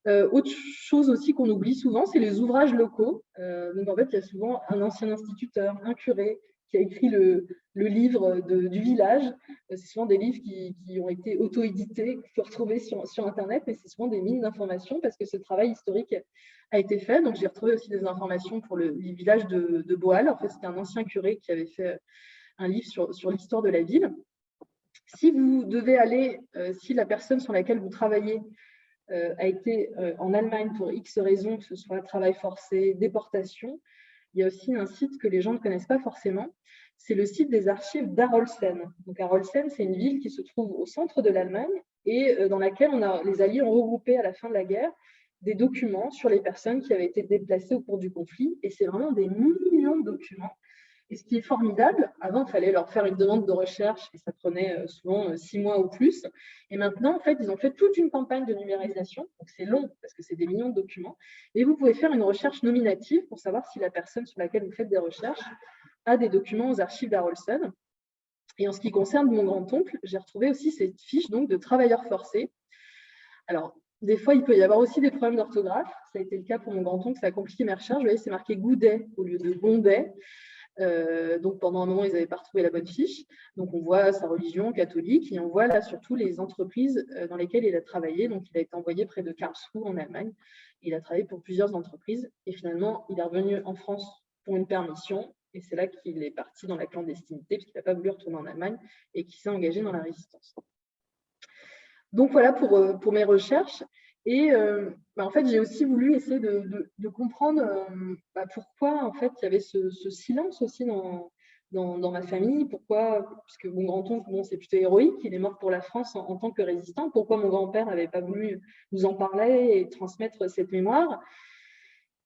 Autre chose aussi qu'on oublie souvent, c'est les ouvrages locaux. Donc, en fait, il y a souvent un ancien instituteur, un curé qui a écrit le livre du village. C'est souvent des livres qui ont été auto-édités, qu'on peut retrouver sur Internet, mais c'est souvent des mines d'informations parce que ce travail historique a été fait. Donc, j'ai retrouvé aussi des informations pour le village de Boal. En fait, c'était un ancien curé qui avait fait un livre sur l'histoire de la ville. Si vous devez aller, si la personne sur laquelle vous travaillez a été en Allemagne pour X raisons, que ce soit travail forcé, déportation, il y a aussi un site que les gens ne connaissent pas forcément. C'est le site des archives d'Arolsen. Donc, Arolsen, c'est une ville qui se trouve au centre de l'Allemagne et dans laquelle les Alliés ont regroupé à la fin de la guerre des documents sur les personnes qui avaient été déplacées au cours du conflit. Et c'est vraiment des millions de documents. Et ce qui est formidable, avant, il fallait leur faire une demande de recherche et ça prenait souvent 6 mois ou plus. Et maintenant, en fait, ils ont fait toute une campagne de numérisation. Donc, c'est long parce que c'est des millions de documents. Et vous pouvez faire une recherche nominative pour savoir si la personne sur laquelle vous faites des recherches a des documents aux archives d'Arolsen. Et en ce qui concerne mon grand-oncle, j'ai retrouvé aussi cette fiche donc, de travailleurs forcés. Alors, des fois, il peut y avoir aussi des problèmes d'orthographe. Ça a été le cas pour mon grand-oncle, ça a compliqué mes recherches. Vous voyez, c'est marqué Goudet au lieu de Gondet. Donc pendant un moment, ils n'avaient pas retrouvé la bonne fiche. Donc on voit sa religion catholique et on voit là surtout les entreprises dans lesquelles il a travaillé. Donc il a été envoyé près de Karlsruhe en Allemagne. Il a travaillé pour plusieurs entreprises et finalement il est revenu en France pour une permission et c'est là qu'il est parti dans la clandestinité parce qu'il n'a pas voulu retourner en Allemagne et qu'il s'est engagé dans la résistance. Donc voilà pour mes recherches. Et en fait, j'ai aussi voulu essayer de comprendre pourquoi en fait, il y avait ce silence aussi dans ma famille. Pourquoi, puisque mon grand-oncle, bon, c'est plutôt héroïque, il est mort pour la France en tant que résistant. Pourquoi mon grand-père n'avait pas voulu nous en parler et transmettre cette mémoire?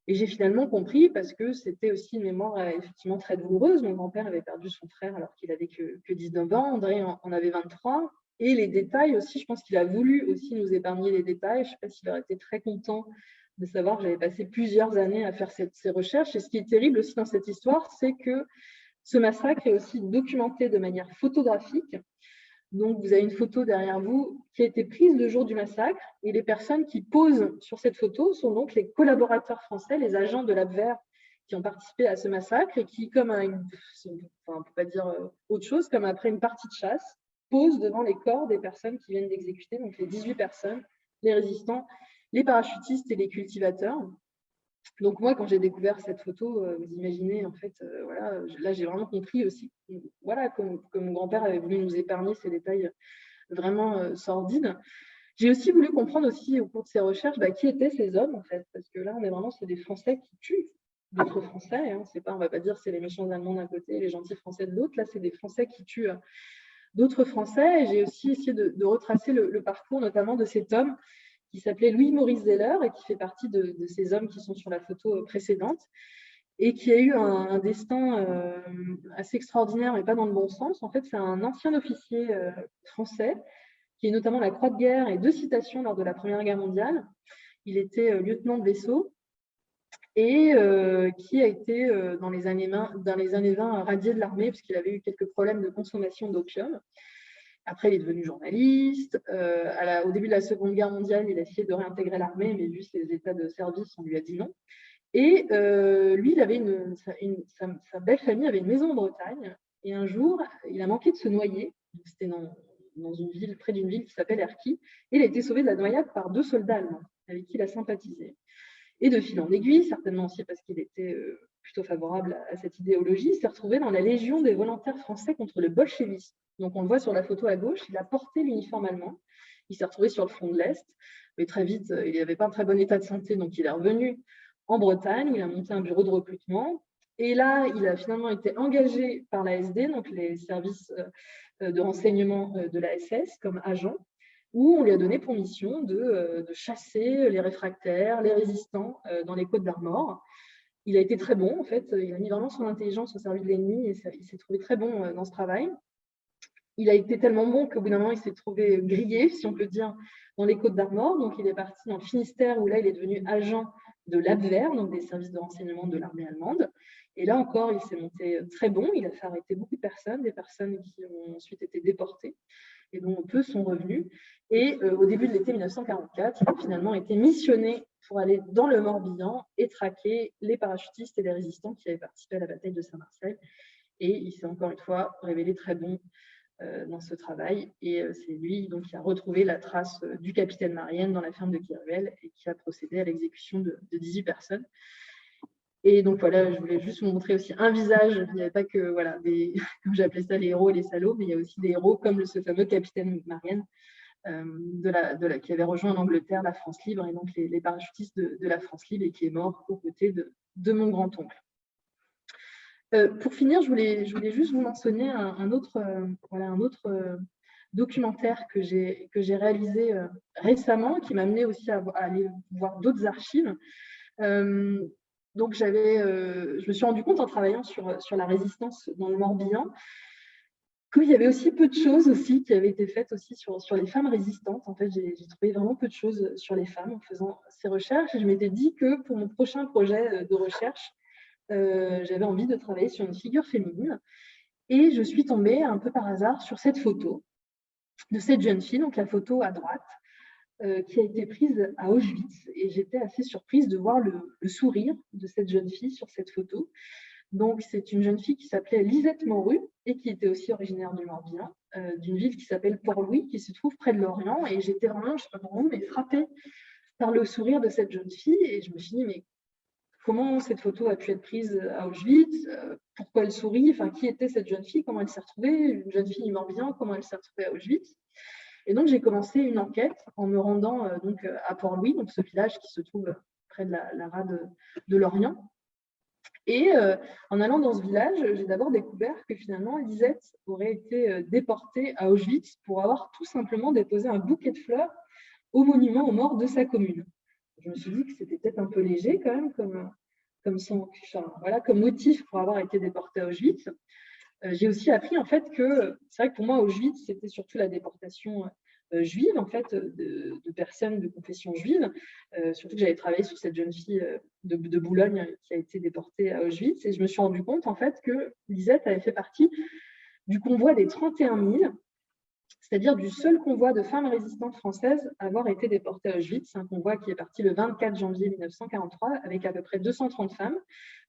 Et j'ai finalement compris parce que c'était aussi une mémoire effectivement très douloureuse. Mon grand-père avait perdu son frère alors qu'il n'avait que 19 ans. André en avait 23. Et les détails aussi, je pense qu'il a voulu aussi nous épargner les détails. Je ne sais pas s'il aurait été très content de savoir que j'avais passé plusieurs années à faire ces recherches. Et ce qui est terrible aussi dans cette histoire, c'est que ce massacre est aussi documenté de manière photographique. Donc, vous avez une photo derrière vous qui a été prise le jour du massacre. Et les personnes qui posent sur cette photo sont donc les collaborateurs français, les agents de l'Abwehr qui ont participé à ce massacre et qui, comme on ne peut pas dire autre chose, comme après une partie de chasse, posent devant les corps des personnes qui viennent d'exécuter, donc les 18 personnes, les résistants, les parachutistes et les cultivateurs. Donc moi, quand j'ai découvert cette photo, vous imaginez, en fait, voilà, là, j'ai vraiment compris aussi voilà, que mon grand-père avait voulu nous épargner ces détails vraiment sordides. J'ai aussi voulu comprendre aussi au cours de ces recherches qui étaient ces hommes, en fait, parce que là, on est vraiment, c'est des Français qui tuent d'autres Français. Hein, c'est pas, on ne va pas dire c'est les méchants Allemands d'un côté et les gentils Français de l'autre. Là, c'est des Français qui tuent d'autres Français. Et j'ai aussi essayé de retracer le parcours, notamment de cet homme qui s'appelait Louis-Maurice Zeller et qui fait partie de ces hommes qui sont sur la photo précédente et qui a eu un destin assez extraordinaire, mais pas dans le bon sens. En fait, c'est un ancien officier français qui a notamment la Croix de guerre et 2 citations lors de la Première Guerre mondiale. Il était lieutenant de vaisseau et qui a été dans les années 20 radié de l'armée puisqu'il avait eu quelques problèmes de consommation d'opium. Après, il est devenu journaliste. Au début de la Seconde Guerre mondiale, il a essayé de réintégrer l'armée, mais vu ses états de service, on lui a dit non. Et lui, il avait sa belle famille avait une maison en Bretagne. Et un jour, il a manqué de se noyer. C'était dans une ville, près d'une ville qui s'appelle Erquy. Et il a été sauvé de la noyade par 2 soldats allemands avec qui il a sympathisé. Et de fil en aiguille, certainement aussi parce qu'il était plutôt favorable à cette idéologie, il s'est retrouvé dans la Légion des volontaires français contre le bolchevisme. Donc on le voit sur la photo à gauche, il a porté l'uniforme allemand, il s'est retrouvé sur le front de l'Est, mais très vite, il n'avait pas un très bon état de santé, donc il est revenu en Bretagne, où il a monté un bureau de recrutement. Et là, il a finalement été engagé par l'ASD, donc les services de renseignement de la SS, comme agent, où on lui a donné pour mission de chasser les réfractaires, les résistants dans les Côtes d'Armor. Il a été très bon, en fait. Il a mis vraiment son intelligence au service de l'ennemi et il s'est trouvé très bon dans ce travail. Il a été tellement bon qu'au bout d'un moment, il s'est trouvé grillé, si on peut dire, dans les Côtes d'Armor. Donc, il est parti dans le Finistère, où là, il est devenu agent de l'Abwehr, donc des services de renseignement de l'armée allemande. Et là encore, il s'est monté très bon. Il a fait arrêter beaucoup de personnes, des personnes qui ont ensuite été déportées et dont peu sont revenus. Et au début de l'été 1944, il a finalement été missionné pour aller dans le Morbihan et traquer les parachutistes et les résistants qui avaient participé à la bataille de Saint-Marcel. Et il s'est encore une fois révélé très bon dans ce travail. Et c'est lui donc, qui a retrouvé la trace du capitaine Marienne dans la ferme de Kirvel et qui a procédé à l'exécution de 18 personnes. Et donc voilà, je voulais juste vous montrer aussi un visage. Il n'y avait pas que, voilà, comme j'appelais ça, les héros et les salauds, mais il y a aussi des héros comme ce fameux capitaine Marienne qui avait rejoint en Angleterre la France libre, et donc les parachutistes de la France libre, et qui est mort aux côtés de mon grand-oncle. Pour finir, je voulais juste vous mentionner un autre documentaire que j'ai réalisé récemment, qui m'a amené aussi à aller voir d'autres archives. Donc, je me suis rendu compte en travaillant sur la résistance dans le Morbihan qu'il y avait aussi peu de choses aussi qui avaient été faites aussi sur les femmes résistantes. En fait, j'ai trouvé vraiment peu de choses sur les femmes en faisant ces recherches. Et je m'étais dit que pour mon prochain projet de recherche, j'avais envie de travailler sur une figure féminine. Et je suis tombée un peu par hasard sur cette photo de cette jeune fille, donc la photo à droite, qui a été prise à Auschwitz. Et j'étais assez surprise de voir le sourire de cette jeune fille sur cette photo. Donc, c'est une jeune fille qui s'appelait Lisette Moru et qui était aussi originaire du Morbihan, d'une ville qui s'appelle Port-Louis, qui se trouve près de Lorient. Et j'étais vraiment, je ne sais pas pourquoi, mais frappée par le sourire de cette jeune fille. Et je me suis dit, mais comment cette photo a pu être prise à Auschwitz? Pourquoi elle sourit? Enfin, qui était cette jeune fille? Comment elle s'est retrouvée? Une jeune fille du Morbihan, comment elle s'est retrouvée à Auschwitz? Et donc, j'ai commencé une enquête en me rendant à Port-Louis, donc ce village qui se trouve près de la rade de Lorient. Et en allant dans ce village, j'ai d'abord découvert que finalement, Lisette aurait été déportée à Auschwitz pour avoir tout simplement déposé un bouquet de fleurs au monument aux morts de sa commune. Je me suis dit que c'était peut-être un peu léger quand même comme motif pour avoir été déportée à Auschwitz. J'ai aussi appris en fait que c'est vrai que pour moi Auschwitz c'était surtout la déportation juive en fait de personnes de confession juive, surtout que j'avais travaillé sur cette jeune fille de Boulogne qui a été déportée à Auschwitz, et je me suis rendu compte en fait que Lisette avait fait partie du convoi des 31 000, c'est-à-dire du seul convoi de femmes résistantes françaises à avoir été déportées à Auschwitz. C'est un convoi qui est parti le 24 janvier 1943 avec à peu près 230 femmes.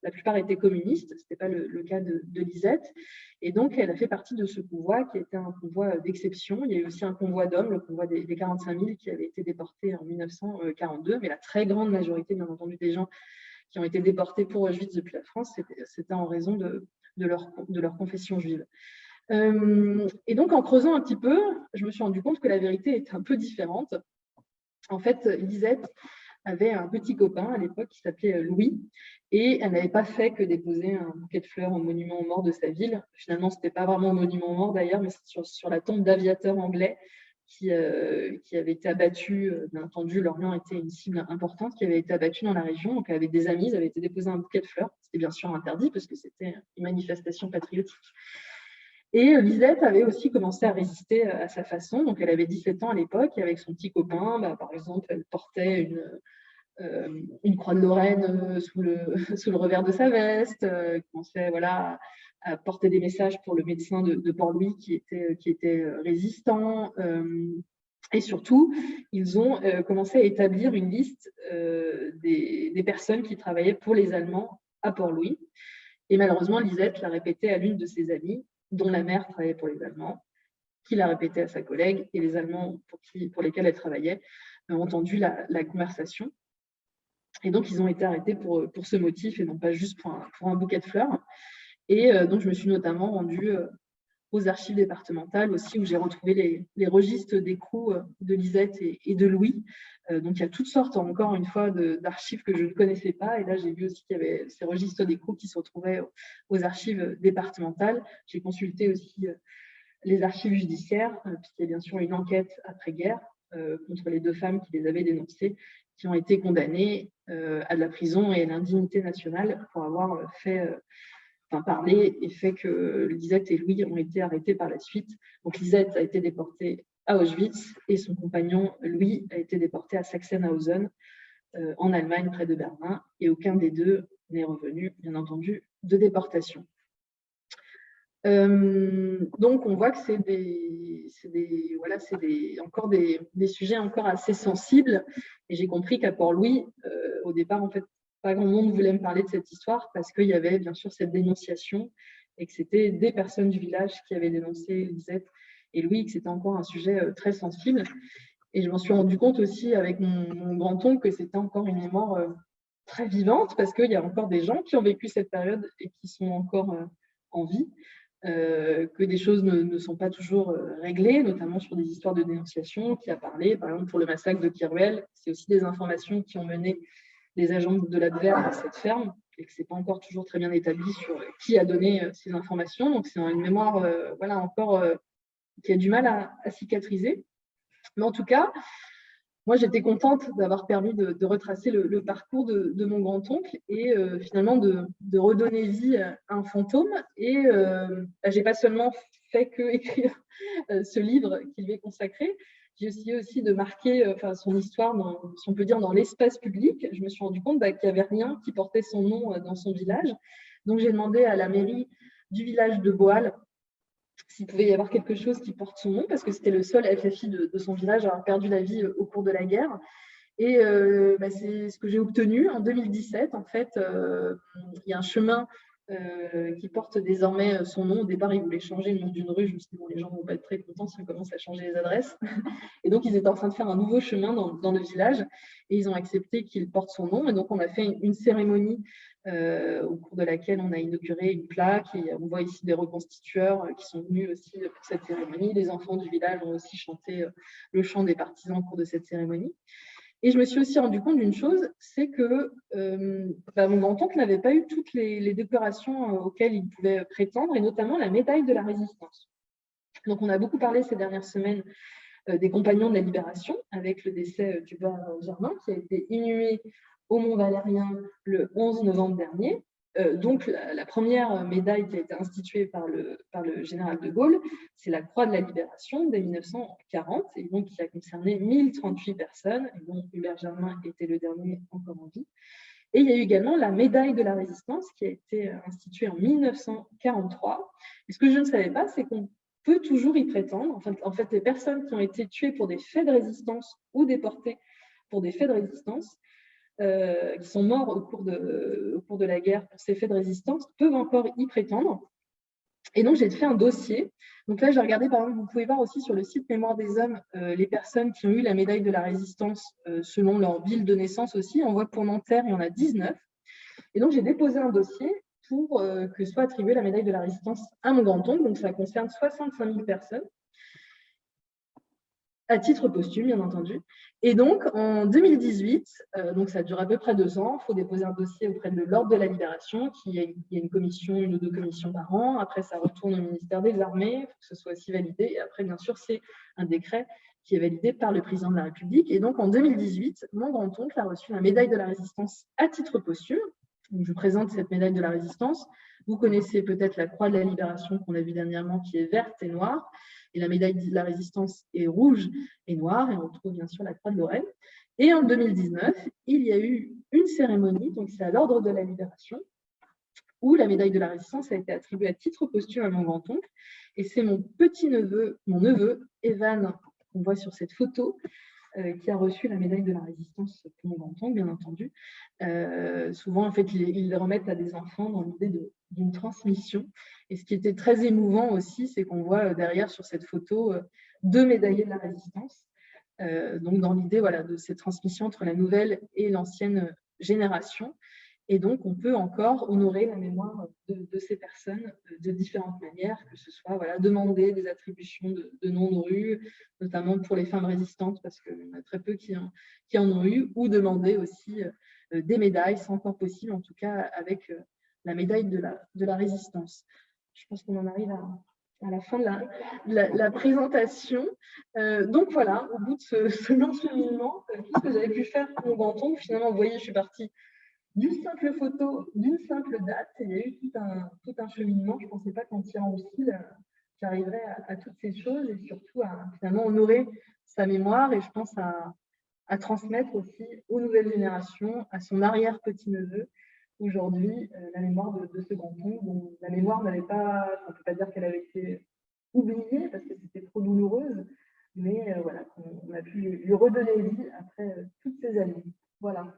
La plupart étaient communistes, ce n'était pas le cas de Lisette. Et donc, elle a fait partie de ce convoi qui était un convoi d'exception. Il y a eu aussi un convoi d'hommes, le convoi des 45 000 qui avait été déporté en 1942. Mais la très grande majorité, bien entendu, des gens qui ont été déportés pour Auschwitz depuis la France, c'était en raison de leur confession juive. Et donc, en creusant un petit peu, je me suis rendu compte que la vérité était un peu différente. En fait, Lisette avait un petit copain à l'époque qui s'appelait Louis, et elle n'avait pas fait que déposer un bouquet de fleurs au monument aux morts de sa ville. Finalement, ce n'était pas vraiment au monument aux morts d'ailleurs, mais c'est sur la tombe d'aviateurs anglais qui avait été abattu. Bien entendu, Lorient était une cible importante qui avait été abattue dans la région. Donc, avec des amis, ils avaient été déposer un bouquet de fleurs. C'était bien sûr interdit parce que c'était une manifestation patriotique. Et Lisette avait aussi commencé à résister à sa façon. Donc, elle avait 17 ans à l'époque, et avec son petit copain, par exemple, elle portait une croix de Lorraine sous le revers de sa veste, commençait à porter des messages pour le médecin de Port-Louis qui était résistant. Et surtout, ils ont commencé à établir une liste des personnes qui travaillaient pour les Allemands à Port-Louis. Et malheureusement, Lisette l'a répété à l'une de ses amies, dont la mère travaillait pour les Allemands, qui l'a répété à sa collègue, et les Allemands pour lesquels elle travaillait ont entendu la conversation. Et donc, ils ont été arrêtés pour ce motif et non pas juste pour un bouquet de fleurs. Et donc, je me suis notamment rendue aux archives départementales aussi, où j'ai retrouvé les registres d'écrou de Lisette et de Louis. Donc, il y a toutes sortes, encore une fois, d'archives que je ne connaissais pas. Et là, j'ai vu aussi qu'il y avait ces registres d'écrou qui se retrouvaient aux archives départementales. J'ai consulté aussi les archives judiciaires, puisqu'il y a bien sûr une enquête après-guerre contre les 2 femmes qui les avaient dénoncées, qui ont été condamnées à de la prison et à l'indignité nationale pour avoir parlé et fait que Lisette et Louis ont été arrêtés par la suite. Donc Lisette a été déportée à Auschwitz et son compagnon Louis a été déporté à Sachsenhausen en Allemagne, près de Berlin, et aucun des deux n'est revenu, bien entendu, de déportation. Donc on voit que c'est encore des sujets encore assez sensibles, et j'ai compris qu'à Port-Louis, au départ, en fait, pas grand monde voulait me parler de cette histoire parce qu'il y avait bien sûr cette dénonciation et que c'était des personnes du village qui avaient dénoncé Lisette et Louis, que c'était encore un sujet très sensible. Et je m'en suis rendu compte aussi avec mon grand-oncle que c'était encore une mémoire très vivante, parce qu'il y a encore des gens qui ont vécu cette période et qui sont encore en vie. Que des choses ne sont pas toujours réglées, notamment sur des histoires de dénonciation qui a parlé. Par exemple, pour le massacre de Kirwell, c'est aussi des informations qui ont mené les agents de l'Adver à cette ferme et que ce n'est pas encore toujours très bien établi sur qui a donné ces informations. Donc, c'est une mémoire encore qui a du mal à cicatriser. Mais en tout cas, moi, j'étais contente d'avoir permis de retracer le parcours de mon grand-oncle et finalement de redonner vie à un fantôme. Et je n'ai pas seulement fait qu'écrire ce livre qui lui est consacré, j'ai essayé aussi de marquer son histoire, si on peut dire, dans l'espace public. Je me suis rendu compte qu'il n'y avait rien qui portait son nom dans son village. Donc, j'ai demandé à la mairie du village de Boal s'il pouvait y avoir quelque chose qui porte son nom, parce que c'était le seul FFI de son village à avoir perdu la vie au cours de la guerre. Et c'est ce que j'ai obtenu en 2017. En fait, il y a un chemin qui porte désormais son nom. Au départ, ils voulaient changer le nom d'une rue. Je me suis dit, bon, les gens ne vont pas être très contents si on commence à changer les adresses. Et donc, ils étaient en train de faire un nouveau chemin dans le village et ils ont accepté qu'il porte son nom. Et donc, on a fait une cérémonie au cours de laquelle on a inauguré une plaque. Et on voit ici des reconstitueurs qui sont venus aussi pour cette cérémonie. Les enfants du village ont aussi chanté le chant des partisans au cours de cette cérémonie. Et je me suis aussi rendu compte d'une chose, c'est que mon grand-oncle n'avait pas eu toutes les décorations auxquelles il pouvait prétendre, et notamment la médaille de la Résistance. Donc, on a beaucoup parlé ces dernières semaines des Compagnons de la Libération, avec le décès du père Germain, qui a été inhumé au Mont Valérien le 11 novembre dernier. Donc, la première médaille qui a été instituée par le général de Gaulle, c'est la Croix de la Libération dès 1940, et donc qui a concerné 1038 personnes, et dont Hubert Germain était le dernier encore en vie. Et il y a eu également la médaille de la Résistance qui a été instituée en 1943. Et ce que je ne savais pas, c'est qu'on peut toujours y prétendre. En fait, les personnes qui ont été tuées pour des faits de résistance ou déportées pour des faits de résistance, qui sont morts au cours de la guerre pour ces faits de résistance, peuvent encore y prétendre. Et donc, j'ai fait un dossier. Donc là, j'ai regardé, par exemple, vous pouvez voir aussi sur le site Mémoire des Hommes, les personnes qui ont eu la médaille de la Résistance selon leur ville de naissance aussi. On voit que pour Nanterre, il y en a 19. Et donc, j'ai déposé un dossier pour que soit attribuée la médaille de la Résistance à mon grand-oncle. Donc, ça concerne 65 000 personnes, à titre posthume, bien entendu. Et donc, en 2018, donc ça dure à peu près 2 ans, il faut déposer un dossier auprès de l'Ordre de la Libération, qui a une commission, 1 ou 2 commissions par an. Après, ça retourne au ministère des Armées, il faut que ce soit aussi validé. Et après, bien sûr, c'est un décret qui est validé par le président de la République. Et donc, en 2018, mon grand-oncle a reçu la médaille de la Résistance à titre posthume. Donc, je présente cette médaille de la Résistance. Vous connaissez peut-être la Croix de la Libération qu'on a vue dernièrement, qui est verte et noire. Et la médaille de la Résistance est rouge et noire, et on retrouve bien sûr la Croix de Lorraine. Et en 2019, il y a eu une cérémonie, donc c'est à l'Ordre de la Libération, où la médaille de la Résistance a été attribuée à titre posthume à mon grand-oncle. Et c'est mon neveu, Evan, qu'on voit sur cette photo, qui a reçu la médaille de la Résistance pour mon grand-oncle, bien entendu. Souvent, en fait, ils les remettent à des enfants dans l'idée d'une transmission. Et ce qui était très émouvant aussi, c'est qu'on voit derrière sur cette photo 2 médaillés de la Résistance. Donc, dans l'idée de cette transmission entre la nouvelle et l'ancienne générations. Et donc, on peut encore honorer la mémoire de ces personnes de différentes manières, que ce soit demander des attributions de noms de rue, notamment pour les femmes résistantes, parce qu'il y en a très peu qui en ont eu, ou demander aussi des médailles, c'est encore possible, en tout cas avec la médaille de la résistance. Je pense qu'on en arrive à la fin de la présentation. Donc voilà, au bout de ce long cheminement, tout ce que j'avais pu faire pour mon Ganton, finalement, vous voyez, je suis partie d'une simple photo, d'une simple date. Il y a eu tout un cheminement. Je ne pensais pas qu'en tirant au fil, j'arriverais à toutes ces choses et surtout à finalement honorer sa mémoire. Et je pense à transmettre aussi aux nouvelles générations, à son arrière-petit-neveu, aujourd'hui, la mémoire de ce Ganton, dont la mémoire n'avait pas, on ne peut pas dire qu'elle avait été oubliée parce que c'était trop douloureuse, mais voilà, on a pu lui redonner vie après toutes ces années. Voilà.